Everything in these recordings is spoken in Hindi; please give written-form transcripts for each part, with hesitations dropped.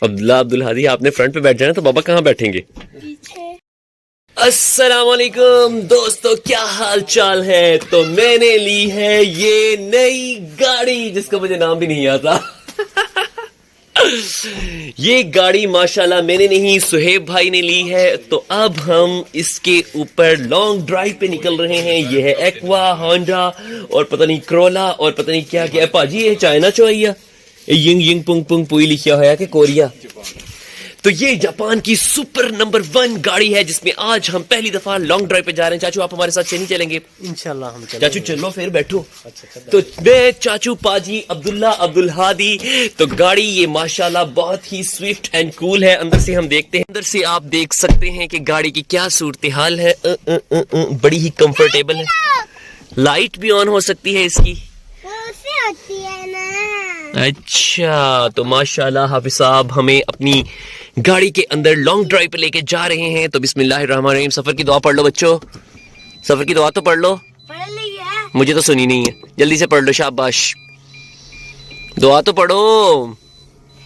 अब्दुल्ला अब्दुल हादी आपने फ्रंट पे बैठ जाना, तो बाबा कहाँ बैठेंगे? पीछे। अस्सलाम वालेकुम दोस्तों, क्या हाल चाल है? तो मैंने ली है ये नई गाड़ी जिसका मुझे नाम भी नहीं आता। ये गाड़ी माशाल्लाह मैंने नहीं, सुहेब भाई ने ली है। तो अब हम इसके ऊपर लॉन्ग ड्राइव पे निकल रहे हैं। ये है एक्वा, होंडा और पता नहीं क्रोला और पता नहीं क्या क्या है। पाजी ये चाइना चोइया यिंग यिंग पुंग पुंग पुई लिखा हुआ है कि कोरिया। तो ये जापान की सुपर नंबर 1 गाड़ी है जिसमें आज हम पहली दफा लॉन्ग ड्राइव पे जा रहे हैं। चाचू आप हमारे साथ नहीं चलेंगे? इंशाल्लाह हम चलेंगे। चाचू चलो फिर बैठो। तो मैं, चाचू, पाजी, अब्दुल्ला, अब्दुल हादी। तो गाड़ी ये माशाल्लाह बहुत ही स्विफ्ट एंड कूल है। अंदर से हम देखते हैं, अंदर से आप देख सकते हैं कि गाड़ी की क्या सूरत हाल है। बड़ी ही कंफर्टेबल है। लाइट भी ऑन हो सकती है इसकी। होती है ना। अच्छा, तो माशाल्लाह हाफिज साहब हमें अपनी गाड़ी के अंदर लॉन्ग ड्राइव पे लेके जा रहे हैं। तो बिस्मिल्लाहिर्रहमानिर्रहीम। सफर की दुआ पढ़ लो बच्चों, सफर की दुआ तो पढ़ लो। पढ़ लिया। मुझे तो सुनी नहीं है, जल्दी से पढ़ लो, शाबाश। दुआ तो पढ़ो।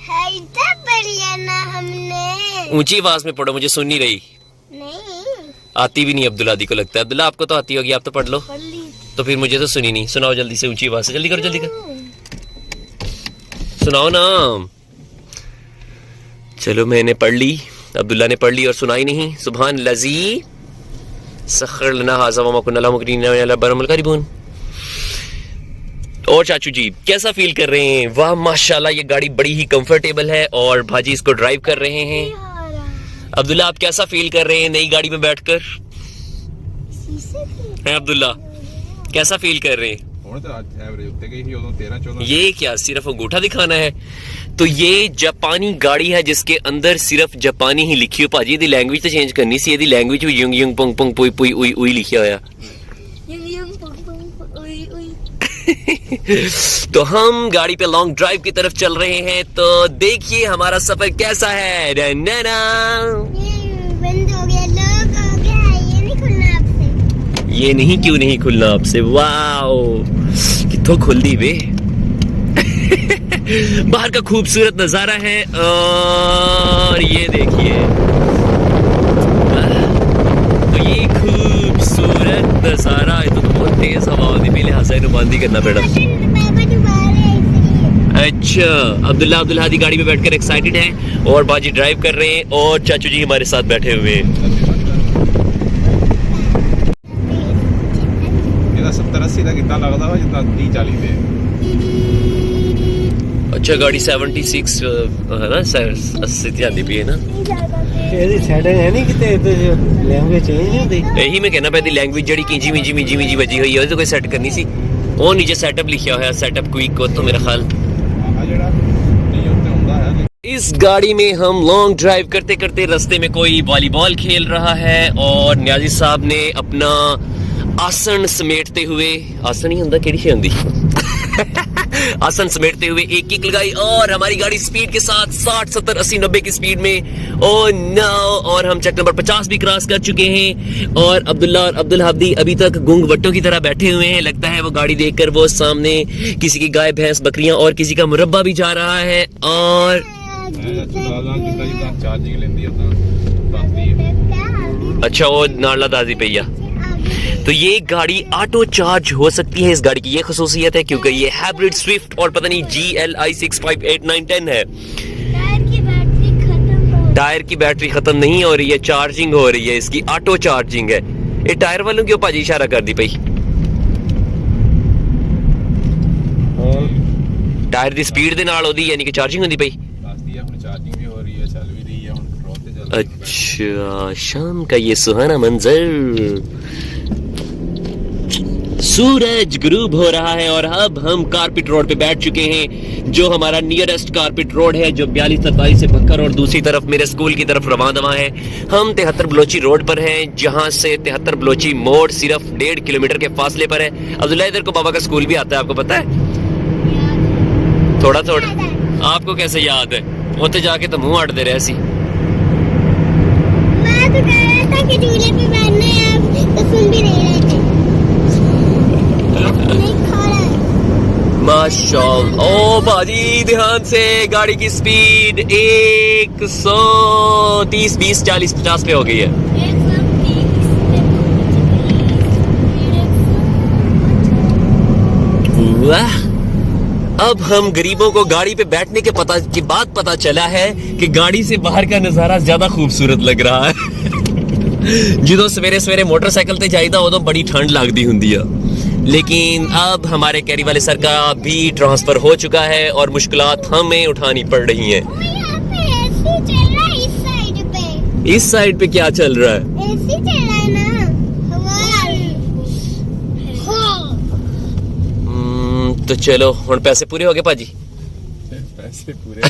है इतना बढ़िया ना हमने। ऊंची आवाज में पढ़ो, मुझे सुन नहीं रही। नहीं आती भी नहीं अब्दुल्ला दी को लगता है। अब्दुल्ला आपको तो आती होगी, आप तो पढ़ लो। पढ़ ली। तो फिर मुझे तो सुनी नहीं। सुनाओ जल्दी से, ऊंची आवाज से, जल्दी करो, जल्दी करो, सुनाओ ना। चलो मैंने पढ़ ली, अब्दुल्ला ने पढ़ ली और सुनाई नहीं। सुभान लजी सखर लना हाज़ा व मा कुन्ना लहु मुक़रिनीन व इन्ना बरअल कारिबून। और चाचू जी कैसा फील कर रहे हैं? वाह माशाल्लाह, ये गाड़ी बड़ी ही कंफर्टेबल है और भाजी इसको ड्राइव कर रहे हैं। अब्दुल्ला आप कैसा फील कर रहे हैं नई गाड़ी में बैठकर? हैं अब्दुल्ला, कैसा फील कर रहे हैं? ये क्या सिर्फ अंगूठा दिखाना है? तो ये जापानी गाड़ी है जिसके अंदर सिर्फ जापानी ही लिखी हो। भाजी यदि लैंग्वेज तो चेंज करनी सी, यदि लैंग्वेज युंग युंग पुंग पुंग पुई पुई उई उई लिखा होया। तो हम गाड़ी पे लॉन्ग ड्राइव की तरफ चल रहे हैं। तो देखिए हमारा सफर कैसा है। बंद हो गया, लॉक हो गया। ये नहीं खुलना आपसे। ये नहीं, क्यों नहीं खुलना आपसे? वाओ कितो खुल दी बे। बाहर का खूबसूरत नजारा है और ये देखिए, तो ये खूबसूरत नजारा है। तो बहुत तेज हवा होती, पहले हसन नुमाइंदी करना पड़ा। अच्छा, अब्दुल्ला अब्दुल हादी गाड़ी में बैठकर एक्साइटेड हैं और बाजी ड्राइव कर रहे हैं और चाचू जी हमारे साथ बैठे हुए हैं। 70-80 ਦਾ ਕਿੱਦਾਂ ਲੱਗਦਾ ਵਾ ਜਿੱਦਾਂ 30-40 ਦੇ। अच्छा गाड़ी 76 है ना, 80 ਜਾਂਦੀ ਪਈ ਹੈ ਨਾ। ਇਹਦੀ ਸੈਟਿੰਗ ਹੈ ਨਹੀਂ ਕਿਤੇ ਲੈਂਗੁਏਜ ਚੇਂਜ ਨਹੀਂ ਹੁੰਦੀ। ਇਹੀ ਮੈਂ ਕਹਿਣਾ ਪਿਆ ਦੀ ਲੈਂਗੁਏਜ ਜਿਹੜੀ ਕਿੰਜੀ ਮਿੰਜੀ ਮਿੰਜੀ ਮਿੰਜੀ ਵੱਜੀ ਹੋਈ ਹੈ ਉਹਦੇ ਕੋਈ ਸੈੱਟ ਕਰਨੀ ਸੀ। ਉਹ ਨੀਚੇ ਸੈਟਅਪ ਲਿਖਿਆ ਹੋਇਆ, ਸੈਟअप क्विक, तो मेरा ख्याल ਆ ਜਿਹੜਾ ਨਹੀਂ ਉੱਤੇ ਹੁੰਦਾ ਹੈ। इस गाड़ी में हम लॉन्ग ड्राइव करते करते रास्ते में कोई वॉलीबॉल खेल रहा है और न्याजी साहब ने अपना आसन समेटते हुए, आसन ही होंदा केड़ी शे होंदी आसन समेटते हुए एक किक लगाई और हमारी गाड़ी स्पीड के साथ 60, 70, 80, 90 की स्पीड में। ओ नो, और हम चेक नंबर 50 भी क्रॉस कर चुके हैं। और अब्दुल्ला और अब्दुल हादी अभी तक गूंग बट्टों की तरह बैठे हुए हैं। लगता है वो गाड़ी देखकर वो सामने किसी की गाय भैंस बकरियां और किसी का मुरब्बा भी जा रहा है। और अच्छा वो नाला दादी भैया। तो ये गाड़ी ऑटो चार्ज हो सकती है। इस गाड़ी की ये खसूसियत है क्योंकि ये हाइब्रिड स्विफ्ट और पता नहीं GLI 658 है। टायर की बैटरी खत्म नहीं हो रही है, चार्जिंग हो रही है, इसकी ऑटो चार्जिंग है। ये टायर वालों की भाजी इशारा कर दी पई। टायर की स्पीड दे नाल ओदी यानी कि चार्जिंग होंदी पई। अच्छा, शाम का ये सुहाना मंजर, सूरज गुरूब हो रहा है और अब हम कारपेट रोड पे बैठ चुके हैं जो हमारा नियरेस्ट कारपेट रोड है जो 42-43 से पक्कर और दूसरी तरफ मेरे स्कूल की तरफ रवां दवा है। हम 73 बलोची रोड पर हैं जहां से 73 बलोची मोड़ सिर्फ 1.5 किलोमीटर के फासले पर है। अब्दुल्ला इधर को बाबा का स्कूल भी आता है, आपको पता है? थोड़ा थोड़ा आपको कैसे याद है? उते जाके तो मुंह अड़ते रहे सी। मैं तो कह रहा था कि झूले पे बैठना है, आप तो सुन भी नहीं रहे थे। माशाअल्लाह। ओ भाजी ध्यान से, गाड़ी की स्पीड 130 20 40 50 पे हो गई है। वाह, अब हम गरीबों को गाड़ी पे बैठने के बाद पता चला है कि गाड़ी से बाहर का नजारा ज्यादा खूबसूरत लग रहा है। जो सवेरे सवेरे मोटरसाइकिल ते जाइदा उदों बड़ी ठंड लगती हुंदी है, लेकिन अब हमारे कैरी वाले सर का भी ट्रांसफर हो चुका है और मुश्किलात हमें उठानी पड़ रही हैं। यहाँ पे एसी चल रहा है इस साइड पे। इस साइड पे क्या चल रहा है? एसी चल रहा है ना, हवा आ रही है। तो चलो हुण पैसे पूरे हो गए भाजी। पैसे पूरे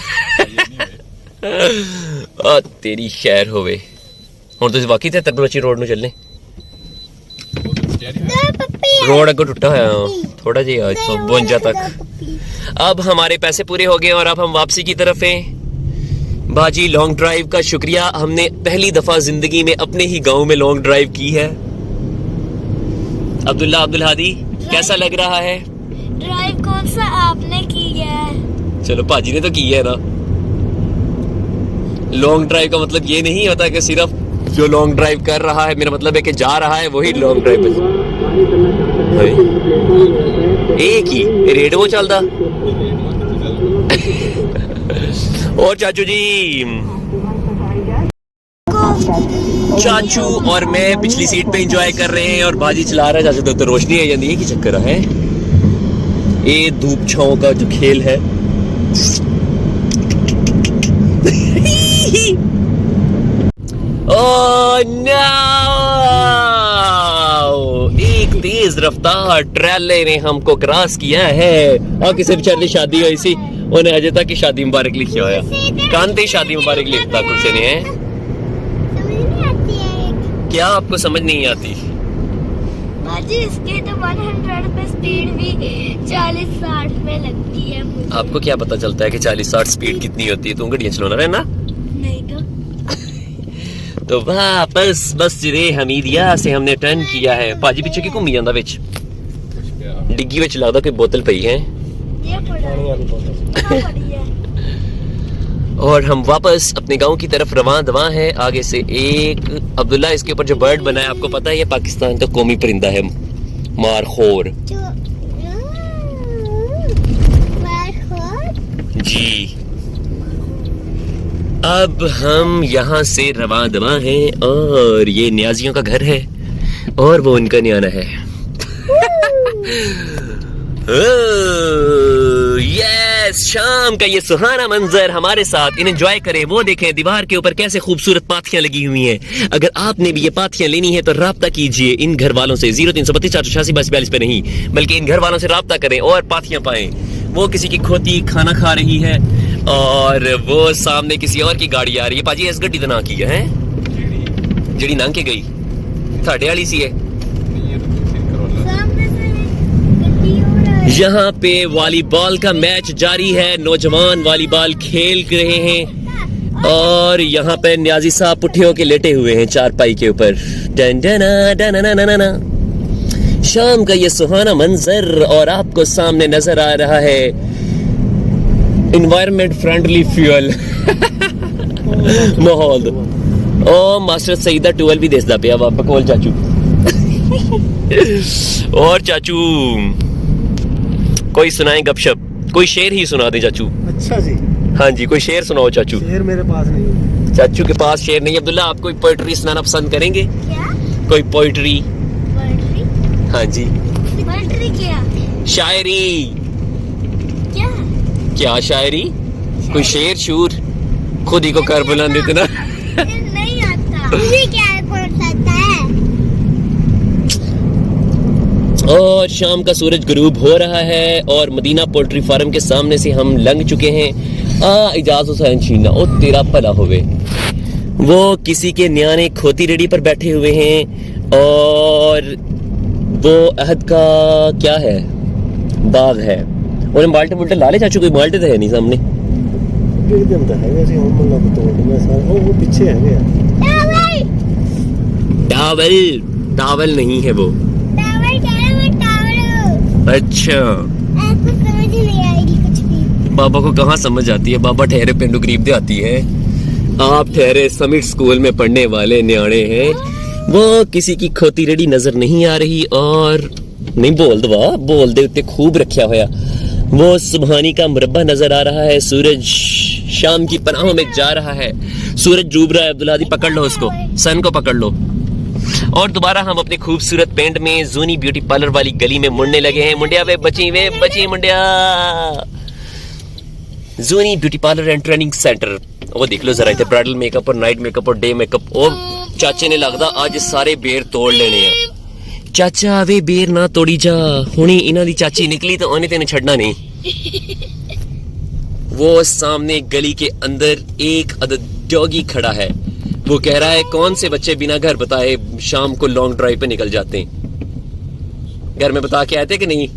आ तेरी खैर होवे। हुण तुसीं वाकई ते तरबची रोड ਨੂੰ ਚੱਲਨੇ? रोड अगो टूटा है थोड़ा जी, आज तो 52 तक। अब हमारे पैसे पूरे हो गए और अब हम वापसी की तरफ हैं। बाजी लॉन्ग ड्राइव का शुक्रिया, हमने पहली दफा जिंदगी में अपने ही गांव में लॉन्ग ड्राइव की है। अब्दुल्ला अब्दुल हादी कैसा लग रहा है? ड्राइव कौन सा आपने की है? चलो भाजी ने तो की है ना। लॉन्ग ड्राइव का मतलब ये नहीं होता कि सिर्फ जो लॉन्ग ड्राइव कर रहा है, मेरा मतलब है कि जा रहा है वही लॉन्ग ड्राइव है। एक ही रेडियो चलता। और चाचू जी, चाचू और मैं पिछली सीट पे एंजॉय कर रहे हैं और बाजी चला रहा है। चाचू तो रोशनी आ जाती है, की चक्कर है ये धूप छांव का जो खेल है। Oh no! एक तेज रफ्तार ट्रेले ने हमको क्रॉस किया है और किसी बेचारे की शादी हुई सी, उन्हें अजय तक की शादी मुबारक लिखा होया। कांते शादी मुबारक लिखता कुछ ने है। समझ नहीं आती है। क्या आपको समझ नहीं आती? बाजी इसके तो 100 पे स्पीड भी 40-60 पे लगती है मुझे। आपको क्या पता चलता है कि 40-60 स्पीड कितनी होती है? तुम गाड़ियां चलाना रहना। नहीं तो वापस मस्जिद हमीदिया से हमने टर्न किया है। भाजी पीछे की घूमी जांदा विच डिग्गी विच लगदा कोई बोतल पई है। ये पड़ा है। और हम वापस अपने गांव की तरफ रवां दवा हैं। आगे से एक अब्दुल्ला, इसके ऊपर जो बर्ड बना है आपको पता है, ये पाकिस्तान का कौमी परिंदा है, मारखोर जी। अब हम यहाँ से रवां दवा हैं और ये न्याजियों का घर है और वो उनका न्याना है। यस, शाम का ये सुहाना मंजर हमारे साथ एंजॉय करें। वो देखें दीवार के ऊपर कैसे खूबसूरत पाथियां लगी हुई हैं। अगर आपने भी ये पाथियां लेनी है तो राब्ता कीजिए इन घर वालों से। 0332 486 42 पे नहीं, बल्कि इन घर वालों से राब्ता करें और पाथियां पाएं। वो किसी की खोती खाना खा रही है और वो सामने किसी और की गाड़ी आ रही है। पाजी इस गड्डी का नाम की है जेड़ी नाम के गई थाड़े वाली सी है। यहाँ पे वॉलीबॉल का मैच जारी है, नौजवान वॉलीबॉल खेल रहे हैं और यहाँ पे न्याजी साहब पुट्ठे होके लेटे हुए हैं चारपाई के ऊपर। शाम का ये सुहाना मंजर और आपको सामने नजर आ रहा है एनवायरनमेंट फ्रेंडली फ्यूल माहौल। ओ मास्टर सईदा टूवल भी देसदा पिया बकोल चाचू। और चाचू कोई सुनाए गपशप, कोई शेर ही सुना दे चाचू। अच्छा जी, हाँ जी, कोई शेर सुनाओ चाचू। शेर मेरे पास नहीं है। चाचू के पास शेर नहीं। अब्दुल्ला आप कोई पोइट्री सुनाना पसंद करेंगे? क्या? कोई पोइट्री? हाँ जी, पोइट्री क्या? शायरी। क्या? क्या शायरी? कोई शेर शूर खुद ही को कर बुलंद इतना। नहीं आता। मुझे क्या पढ़ सकता है? और शाम का सूरज गुरूब हो रहा है और मदीना पोल्ट्री फार्म के सामने से हम लंघ चुके हैं। इजाज हुसैन छीना, ओ तेरा भला होवे। वो किसी के न्याने खोती रेडी पर बैठे हुए हैं और वो अहद का क्या है बाग है। उन्हें बाल्टे बुल्टे ला ले चाचू, कोई बाल्टे तो है नहीं सामने। वो पीछे है टावल टावल नहीं है वो। टावल अच्छा, आपको समझ नहीं आएगी कुछ भी। बाबा को कहाँ समझ आती है, बाबा ठहरे पिंडू गरीब दे आती है। आप ठहरे समिट स्कूल में पढ़ने वाले न्याणे हैं। वो किसी की खोती रेडी नजर नहीं आ रही। और नहीं बोल दे उत्ते खूब रखा होया। वो सुबहानी का मुरब्बा नजर आ रहा है। सूरज शाम की पनाहों में जा रहा है। सूरज डूब रहा है। अब्दुल्ला दी पकड़ लो उसको, सन को पकड़ लो। और दोबारा हम अपने खूबसूरत पेंट में जूनी ब्यूटी पार्लर वाली गली में मुड़ने लगे हैं। मुंडिया वे बची मुंडिया। जूनी beauty parlour and training centre. वो देख लो जरा, इतने ब्राइडल मेकअप और नाइट मेकअप और डे मेकअप। और चाचे ने लगदा आज सारे बेर तोड़ लेने हैं। चाचा वे बेर ना तोड़ी जा, हुणी इन्हां दी चाची निकली तो उन्हें तेने छड़ना नहीं। वो सामने गली के अंदर एक अदद डॉगी खड़ा है। वो कह रहा है कौन से बच्चे बिना घर बताए शाम को लॉन्ग ड्राइव पे निकल जाते हैं। घर में बता के आए थे कि नहीं?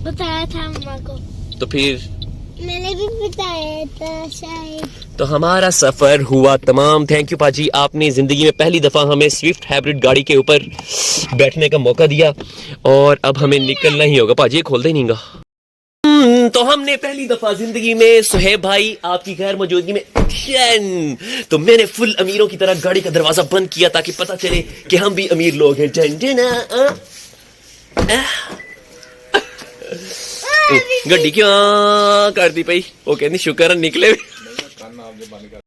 बताया था अम्मा को। तो फिर मैंने भी बताया था शायद। तो हमारा सफर हुआ तमाम। थैंक यू पाजी, आपने जिंदगी में पहली दफा हमें स्विफ्ट हाइब्रिड गाड़ी के ऊपर बैठने का मौका दिया। और अब हमें निकलना ही होगा। पाजी खोल दे नहींगा। तो हमने पहली दफा जिंदगी में सुहेब भाई आपकी गैर मौजूदगी में एक्शन। तो मैंने फुल अमीरों की तरह गाड़ी का दरवाजा बंद किया ताकि पता चले कि हम भी अमीर लोग हैं। गड्डी क्यों कर दी पई? वो कहनी शुक्र है निकले।